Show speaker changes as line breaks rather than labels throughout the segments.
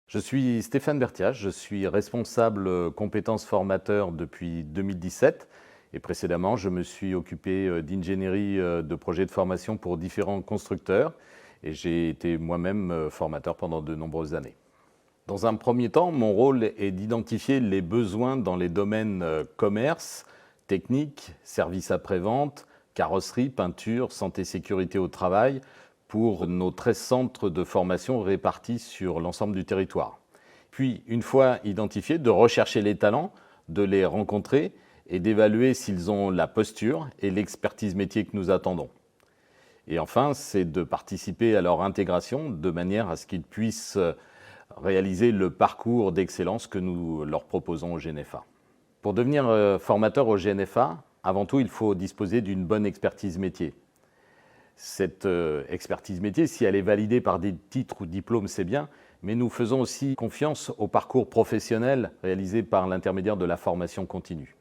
Je suis Stéphane Berthiage, je suis responsable compétences formateur depuis 2017 et précédemment je me suis occupé d'ingénierie de projets de formation pour différents constructeurs et j'ai été moi-même formateur pendant de nombreuses années. Dans un premier temps, mon rôle est d'identifier les besoins dans les domaines commerce, technique, services après-vente, carrosserie, peinture, santé, sécurité au travail, pour nos 13 centres de formation répartis sur l'ensemble du territoire. Puis, une fois identifiés, de rechercher les talents, de les rencontrer et d'évaluer s'ils ont la posture et l'expertise métier que nous attendons. Et enfin, c'est de participer à leur intégration de manière à ce qu'ils puissent réaliser le parcours d'excellence que nous leur proposons au GNFA. Pour devenir formateur au GNFA, avant tout, il faut disposer d'une bonne expertise métier. Cette expertise métier, si elle est validée par des titres ou diplômes, c'est bien, mais nous faisons aussi confiance au parcours professionnel réalisé par l'intermédiaire de la formation continue.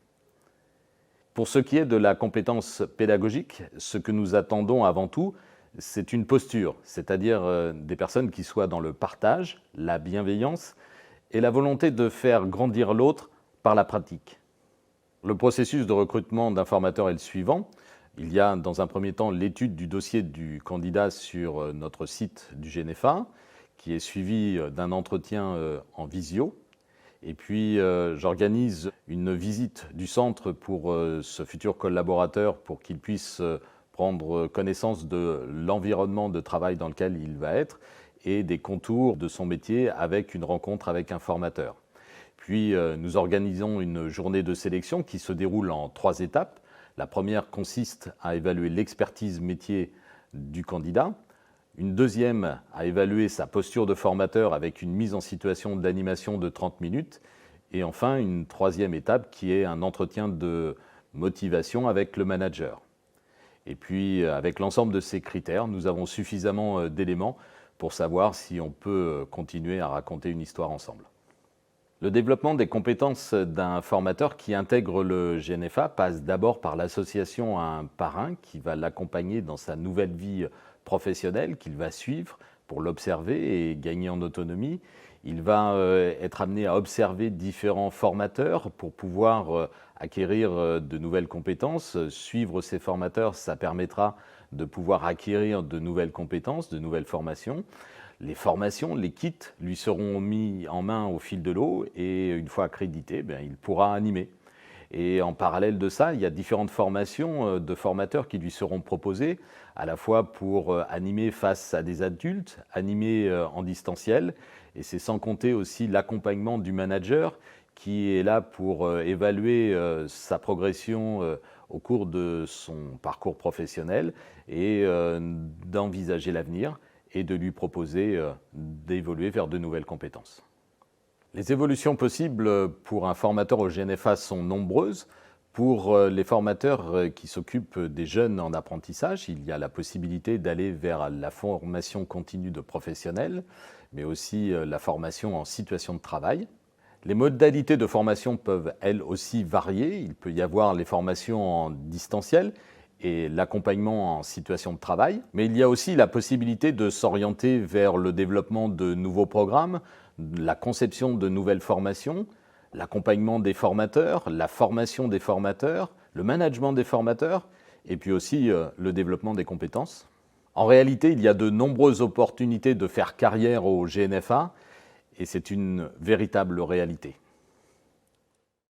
Pour ce qui est de la compétence pédagogique, ce que nous attendons avant tout, c'est une posture, c'est-à-dire des personnes qui soient dans le partage, la bienveillance et la volonté de faire grandir l'autre par la pratique. Le processus de recrutement d'un formateur est le suivant. Il y a dans un premier temps l'étude du dossier du candidat sur notre site du GNFA, qui est suivi d'un entretien en visio. Et puis j'organise une visite du centre pour ce futur collaborateur pour qu'il puisse prendre connaissance de l'environnement de travail dans lequel il va être et des contours de son métier avec une rencontre avec un formateur. Puis nous organisons une journée de sélection qui se déroule en 3 étapes. La première consiste à évaluer l'expertise métier du candidat. Une deuxième à évaluer sa posture de formateur avec une mise en situation d'animation de 30 minutes. Et enfin, une troisième étape qui est un entretien de motivation avec le manager. Et puis, avec l'ensemble de ces critères, nous avons suffisamment d'éléments pour savoir si on peut continuer à raconter une histoire ensemble. Le développement des compétences d'un formateur qui intègre le GNFA passe d'abord par l'association à un parrain qui va l'accompagner dans sa nouvelle vie professionnelle, qu'il va suivre pour l'observer et gagner en autonomie. Il va être amené à observer différents formateurs pour pouvoir acquérir de nouvelles compétences. Suivre ces formateurs, ça permettra de pouvoir acquérir de nouvelles compétences, de nouvelles formations. Les formations, les kits lui seront mis en main au fil de l'eau et une fois accrédité, il pourra animer. Et en parallèle de ça, il y a différentes formations de formateurs qui lui seront proposées, à la fois pour animer face à des adultes, animer en distanciel, et c'est sans compter aussi l'accompagnement du manager qui est là pour évaluer sa progression au cours de son parcours professionnel et d'envisager l'avenir et de lui proposer d'évoluer vers de nouvelles compétences. Les évolutions possibles pour un formateur au GNFA sont nombreuses. Pour les formateurs qui s'occupent des jeunes en apprentissage, il y a la possibilité d'aller vers la formation continue de professionnels, mais aussi la formation en situation de travail. Les modalités de formation peuvent, elles aussi, varier. Il peut y avoir les formations en distanciel et l'accompagnement en situation de travail. Mais il y a aussi la possibilité de s'orienter vers le développement de nouveaux programmes, la conception de nouvelles formations, l'accompagnement des formateurs, la formation des formateurs, le management des formateurs, et puis aussi le développement des compétences. En réalité, il y a de nombreuses opportunités de faire carrière au GNFA, et c'est une véritable réalité.